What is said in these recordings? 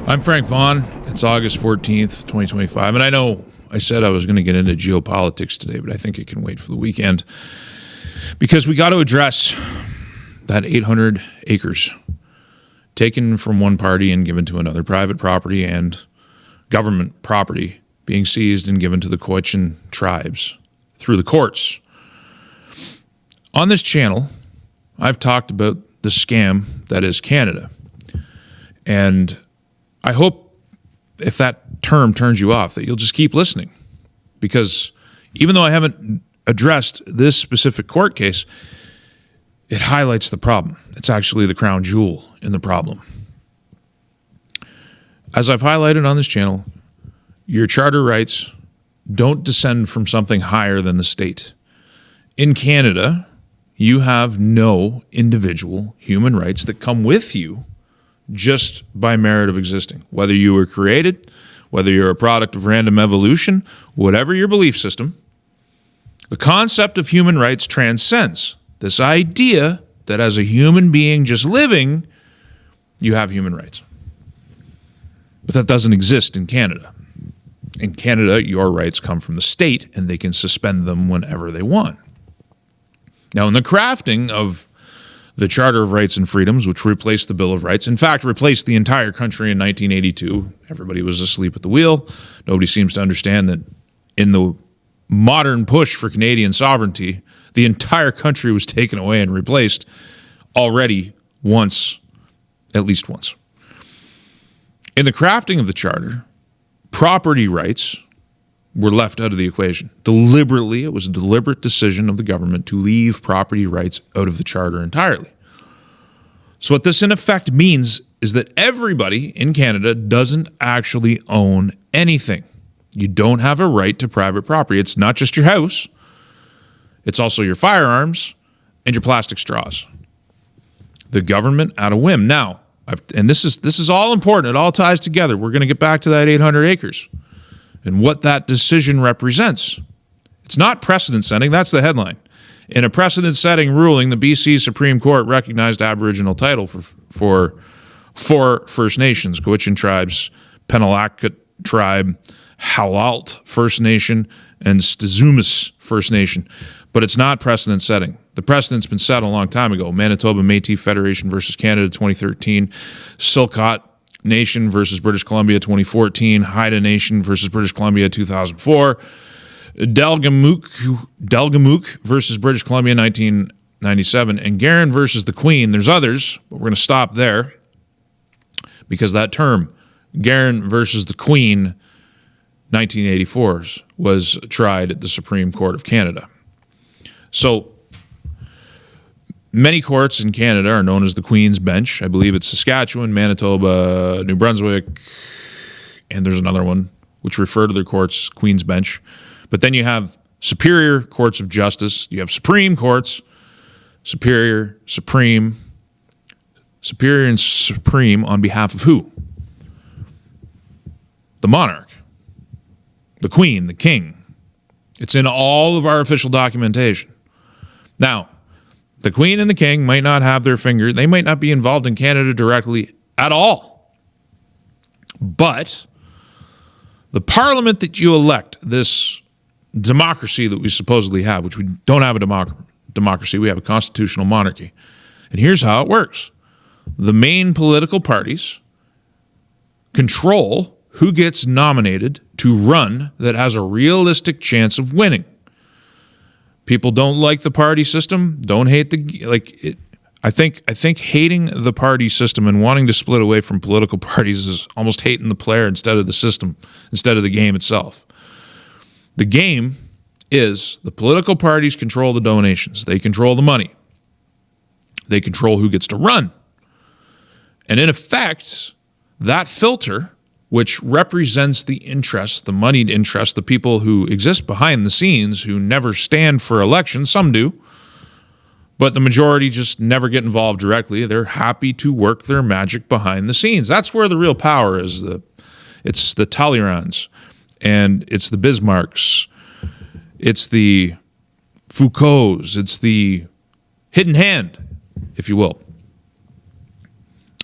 I'm Frank Vaughn. It's August 14th, 2025. And I know I said I was going to get into geopolitics today, but I think it can wait for the weekend because we got to address that 800 acres taken from one party and given to another, private property and government property being seized and given to the Cowichan tribes through the courts. On this channel, I've talked about the scam that is Canada. And I hope if that term turns you off, that you'll just keep listening. Because even though I haven't addressed this specific court case, it highlights the problem. It's actually the crown jewel in the problem. As I've highlighted on this channel, your charter rights don't descend from something higher than the state. In Canada, you have no individual human rights that come with you just by merit of existing. Whether you were created, whether you're a product of random evolution, whatever your belief system, the concept of human rights transcends this idea that as a human being just living, you have human rights. But that doesn't exist in Canada. In Canada, your rights come from the state, and they can suspend them whenever they want. Now, in the crafting of the Charter of Rights and Freedoms, which replaced the Bill of Rights, in fact, replaced the entire country in 1982. Everybody was asleep at the wheel. Nobody seems to understand that in the modern push for Canadian sovereignty, the entire country was taken away and replaced already once, at least once. In the crafting of the Charter, property rights were left out of the equation. Deliberately, it was a deliberate decision of the government to leave property rights out of the Charter entirely. So what this in effect means is that everybody in Canada doesn't actually own anything. You don't have a right to private property. It's not just your house. It's also your firearms and your plastic straws. The government at a whim. Now, and this is all important. It all ties together. We're going to get back to that 800 acres. And what that decision represents. It's not precedent setting, that's the headline. In a precedent setting ruling, the BC Supreme Court recognized Aboriginal title for four First Nations, Cowichan tribes, Penalakat tribe, Howalt First Nation, and Stizoomis First Nation. But it's not precedent setting. The precedent's been set a long time ago. Manitoba Métis Federation versus Canada 2013, Silcot Nation versus British Columbia 2014, Haida Nation versus British Columbia 2004, Delgamuukw versus British Columbia 1997, and Garin versus the Queen. There's others, but we're going to stop there because that term, Garin versus the Queen 1984, was tried at the Supreme Court of Canada. So many courts in Canada are known as the Queen's Bench. I believe it's Saskatchewan, Manitoba, New Brunswick, and there's another one which refer to their courts, Queen's Bench. But then you have superior courts of justice. You have supreme courts, superior, supreme and supreme on behalf of who? The monarch, the queen, the king. It's in all of our official documentation. Now, the Queen and the King might not have their finger. They might not be involved in Canada directly at all. But the parliament that you elect, this democracy that we supposedly have, which we don't have a democracy, we have a constitutional monarchy. And here's how it works. The main political parties control who gets nominated to run that has a realistic chance of winning. People don't like the party system, don't hate I think hating the party system and wanting to split away from political parties is almost hating the player instead of the system, instead of the game itself. The game is the political parties control the donations. They control the money. They control who gets to run. And in effect, that filter, which represents the interests, the moneyed interests, the people who exist behind the scenes, who never stand for election. Some do, but the majority just never get involved directly. They're happy to work their magic behind the scenes. That's where the real power is. It's the Talleyrand's, and it's the Bismarcks, it's the Foucaults, it's the hidden hand, if you will.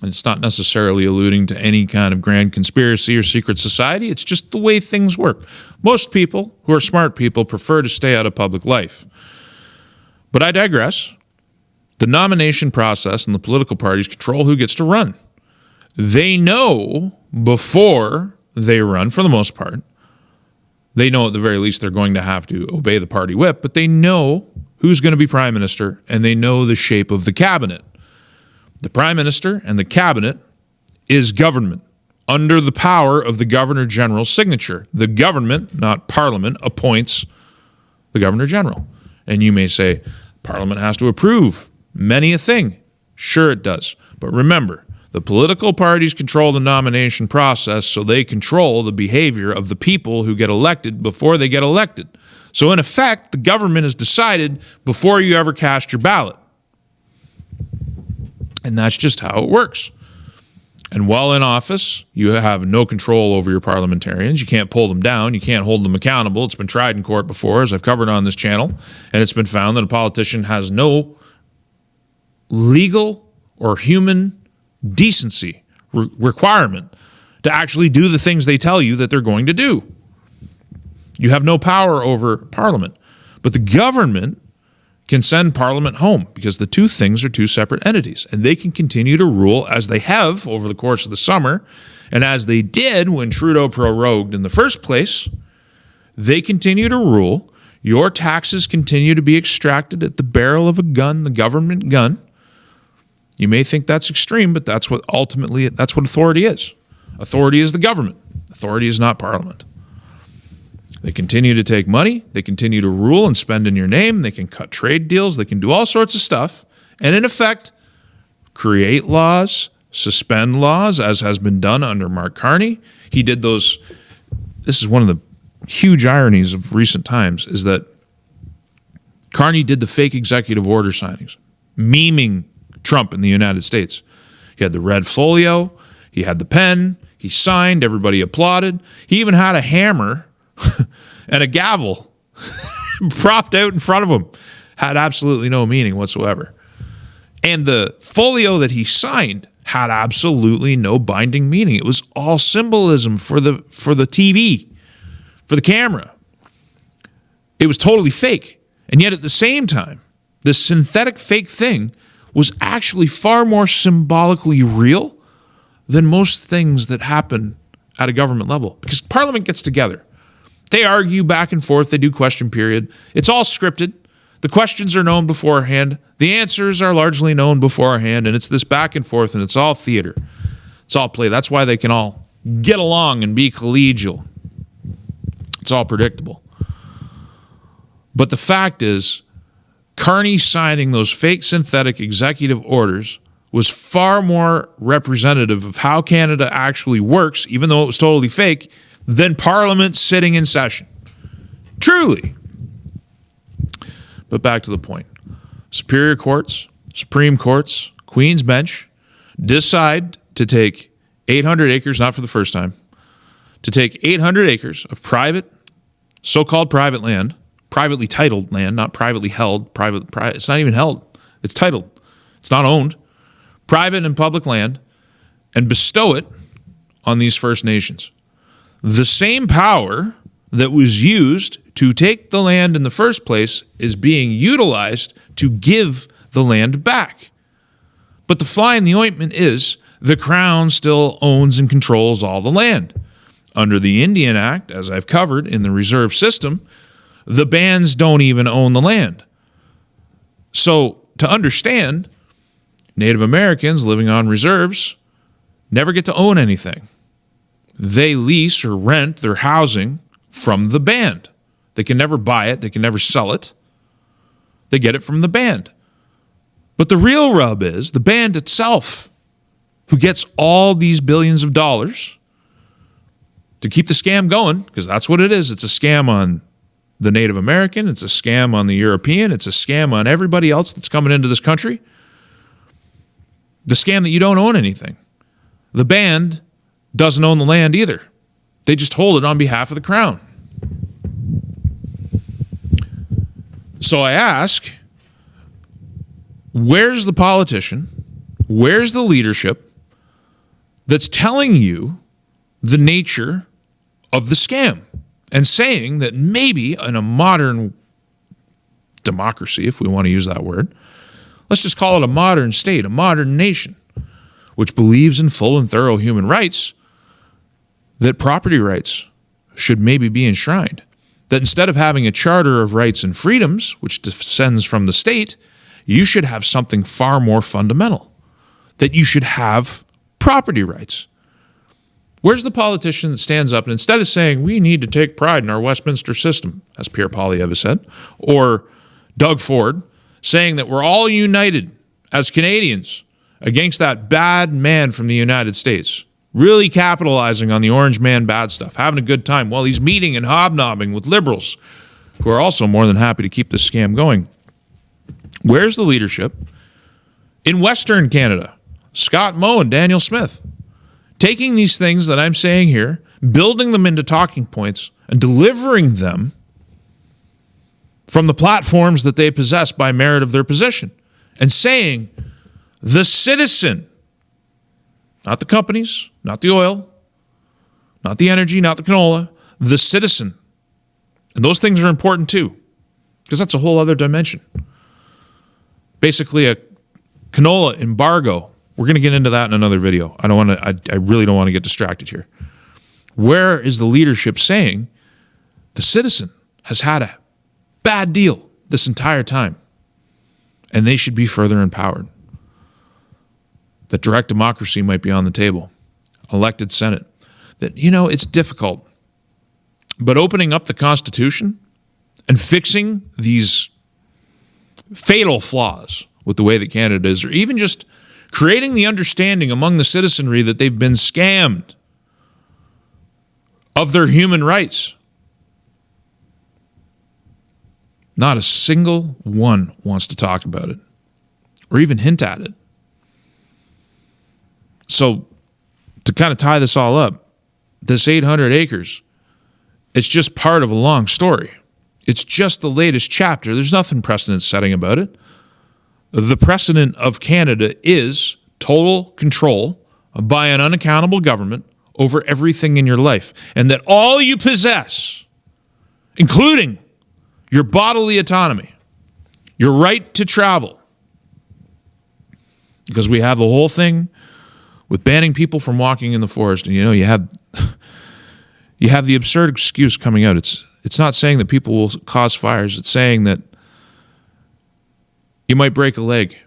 And it's not necessarily alluding to any kind of grand conspiracy or secret society. It's just the way things work. Most people who are smart people prefer to stay out of public life. But I digress. The nomination process and the political parties control who gets to run. They know before they run, for the most part. They know at the very least they're going to have to obey the party whip, but they know who's going to be prime minister, and they know the shape of the cabinet. The prime minister and the cabinet is government under the power of the governor general's signature. The government, not parliament, appoints the governor general. And you may say, parliament has to approve many a thing. Sure it does. But remember, the political parties control the nomination process, so they control the behavior of the people who get elected before they get elected. So in effect, the government is decided before you ever cast your ballot. And that's just how it works. And while in office, you have no control over your parliamentarians. You can't pull them down. You can't hold them accountable. It's been tried in court before, as I've covered on this channel. And it's been found that a politician has no legal or human decency requirement to actually do the things they tell you that they're going to do. You have no power over parliament. But the government can send parliament home because the two things are two separate entities, and they can continue to rule as they have over the course of the summer, and as they did when Trudeau prorogued in the first place. They continue to rule. Your taxes continue to be extracted at the barrel of a gun, the government gun. You may think that's extreme, but that's what authority is. Authority is the government. Authority is not parliament. They continue to take money. They continue to rule and spend in your name. They can cut trade deals. They can do all sorts of stuff. And in effect, create laws, suspend laws, as has been done under Mark Carney. He did those. This is one of the huge ironies of recent times, is that Carney did the fake executive order signings, memeing Trump in the United States. He had the red folio. He had the pen. He signed. Everybody applauded. He even had a hammer and a gavel propped out in front of him. Had absolutely no meaning whatsoever. And the folio that he signed had absolutely no binding meaning. It was all symbolism for the TV, for the camera. It was totally fake. And yet at the same time, the synthetic fake thing was actually far more symbolically real than most things that happen at a government level. Because Parliament gets together. They argue back and forth. They do question period. It's all scripted. The questions are known beforehand. The answers are largely known beforehand. And it's this back and forth, and it's all theater. It's all play. That's why they can all get along and be collegial. It's all predictable. But the fact is, Carney signing those fake synthetic executive orders was far more representative of how Canada actually works, even though it was totally fake, than Parliament sitting in session. Truly. But back to the point. Superior courts, Supreme Courts, Queen's Bench decide to take 800 acres, not for the first time, to take 800 acres of private, so-called private land, privately titled land, not privately held, it's not even held, it's titled, it's not owned, private and public land, and bestow it on these First Nations. The same power that was used to take the land in the first place is being utilized to give the land back. But the fly in the ointment is the Crown still owns and controls all the land. Under the Indian Act, as I've covered in the reserve system, the bands don't even own the land. So to understand, Native Americans living on reserves never get to own anything. They lease or rent their housing from the band. They can never buy it. They can never sell it. They get it from the band. But the real rub is the band itself, who gets all these billions of dollars to keep the scam going, because that's what it is. It's a scam on the Native American. It's a scam on the European. It's a scam on everybody else that's coming into this country. The scam that you don't own anything. The band doesn't own the land either. They just hold it on behalf of the Crown. So I ask, where's the politician? Where's the leadership that's telling you the nature of the scam and saying that maybe in a modern democracy, if we want to use that word, let's just call it a modern state, a modern nation, which believes in full and thorough human rights, that property rights should maybe be enshrined. That instead of having a charter of rights and freedoms, which descends from the state, you should have something far more fundamental. That you should have property rights. Where's the politician that stands up and instead of saying, we need to take pride in our Westminster system, as Pierre Poilievre said, or Doug Ford, saying that we're all united as Canadians against that bad man from the United States, really capitalizing on the orange man bad stuff, having a good time while he's meeting and hobnobbing with liberals who are also more than happy to keep this scam going. Where's the leadership in Western Canada? Scott Moe and Daniel Smith, taking these things that I'm saying here, building them into talking points and delivering them from the platforms that they possess by merit of their position and saying the citizen, not the companies, not the oil, not the energy, not the canola, the citizen. And those things are important too, because that's a whole other dimension. Basically a canola embargo. We're going to get into that in another video. I really don't want to get distracted here. Where is the leadership saying the citizen has had a bad deal this entire time and they should be further empowered? That direct democracy might be on the table. Elected Senate. That, it's difficult. But opening up the Constitution and fixing these fatal flaws with the way that Canada is, or even just creating the understanding among the citizenry that they've been scammed of their human rights. Not a single one wants to talk about it or even hint at it. So to kind of tie this all up, this 800 acres, it's just part of a long story. It's just the latest chapter. There's nothing precedent setting about it. The precedent of Canada is total control by an unaccountable government over everything in your life. And that all you possess, including your bodily autonomy, your right to travel, because we have the whole thing with banning people from walking in the forest. And you have the absurd excuse coming out. It's not saying that people will cause fires. It's saying that you might break a leg.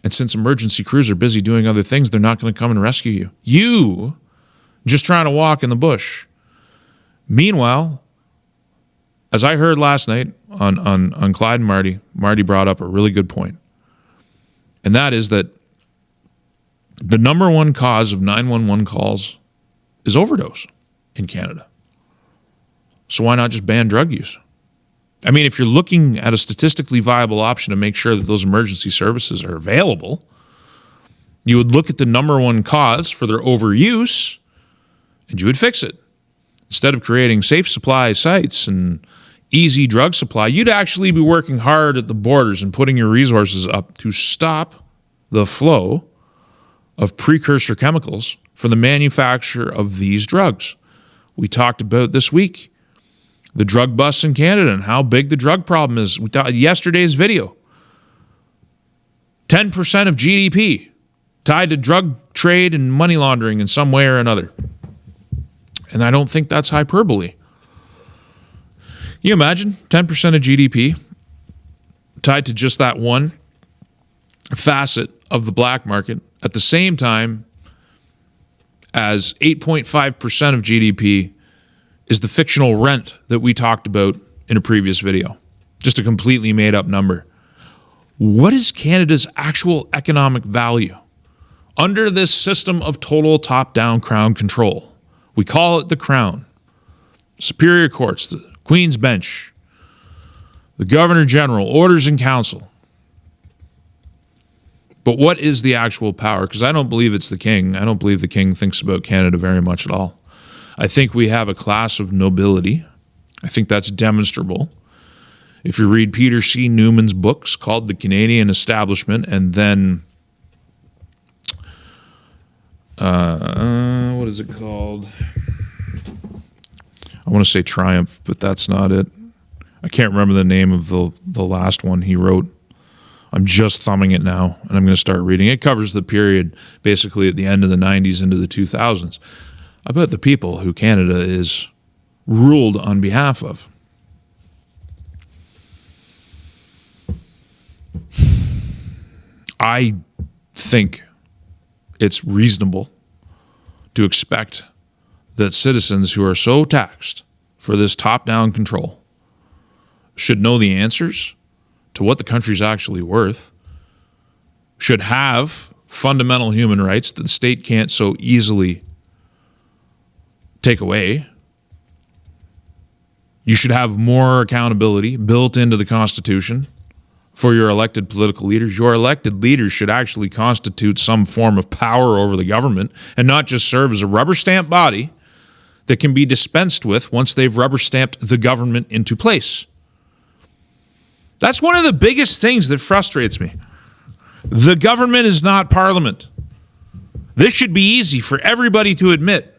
And since emergency crews are busy doing other things, they're not going to come and rescue you. You just trying to walk in the bush. Meanwhile, as I heard last night on Clyde and Marty brought up a really good point. And that is that the number one cause of 911 calls is overdose in Canada. So why not just ban drug use? I mean, if you're looking at a statistically viable option to make sure that those emergency services are available, you would look at the number one cause for their overuse and you would fix it. Instead of creating safe supply sites and easy drug supply, you'd actually be working hard at the borders and putting your resources up to stop the flow of precursor chemicals for the manufacture of these drugs. We talked about this week the drug busts in Canada and how big the drug problem is. We talked yesterday's video. 10% of GDP tied to drug trade and money laundering in some way or another. And I don't think that's hyperbole. You imagine 10% of GDP tied to just that one facet of the black market at the same time as 8.5% of GDP is the fictional rent that we talked about in a previous video. Just a completely made up number. What is Canada's actual economic value under this system of total top-down crown control? We call it the Crown. Superior Courts, the Queen's Bench, the Governor General, Orders in Council. But what is the actual power? Because I don't believe it's the King. I don't believe the King thinks about Canada very much at all. I think we have a class of nobility. I think that's demonstrable. If you read Peter C. Newman's books called The Canadian Establishment and then What is it called? I want to say Triumph, but that's not it. I can't remember the name of the last one he wrote. I'm just thumbing it now, and I'm going to start reading. It covers the period basically at the end of the 90s into the 2000s about the people who Canada is ruled on behalf of. I think it's reasonable to expect that citizens who are so taxed for this top-down control should know the answers to what the country's actually worth, should have fundamental human rights that the state can't so easily take away. You should have more accountability built into the Constitution for your elected political leaders. Your elected leaders should actually constitute some form of power over the government and not just serve as a rubber stamp body that can be dispensed with once they've rubber stamped the government into place. That's one of the biggest things that frustrates me. The government is not Parliament. This should be easy for everybody to admit.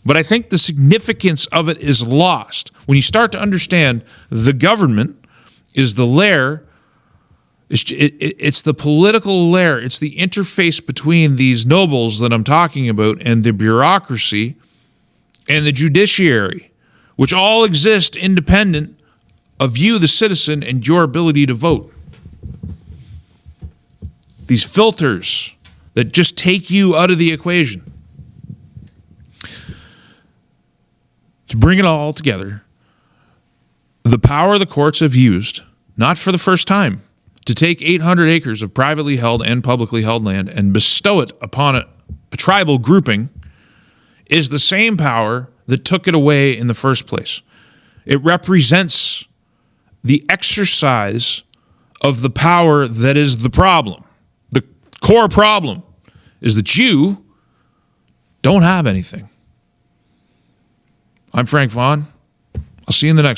But I think the significance of it is lost when you start to understand the government is the layer. It's the political layer. It's the interface between these nobles that I'm talking about and the bureaucracy and the judiciary, which all exist independent of you, the citizen, and your ability to vote. These filters that just take you out of the equation. To bring it all together, the power the courts have used, not for the first time, to take 800 acres of privately held and publicly held land and bestow it upon a tribal grouping is the same power that took it away in the first place. It represents the exercise of the power that is the problem. The core problem is that you don't have anything. I'm Frank Vaughn. I'll see you in the next one.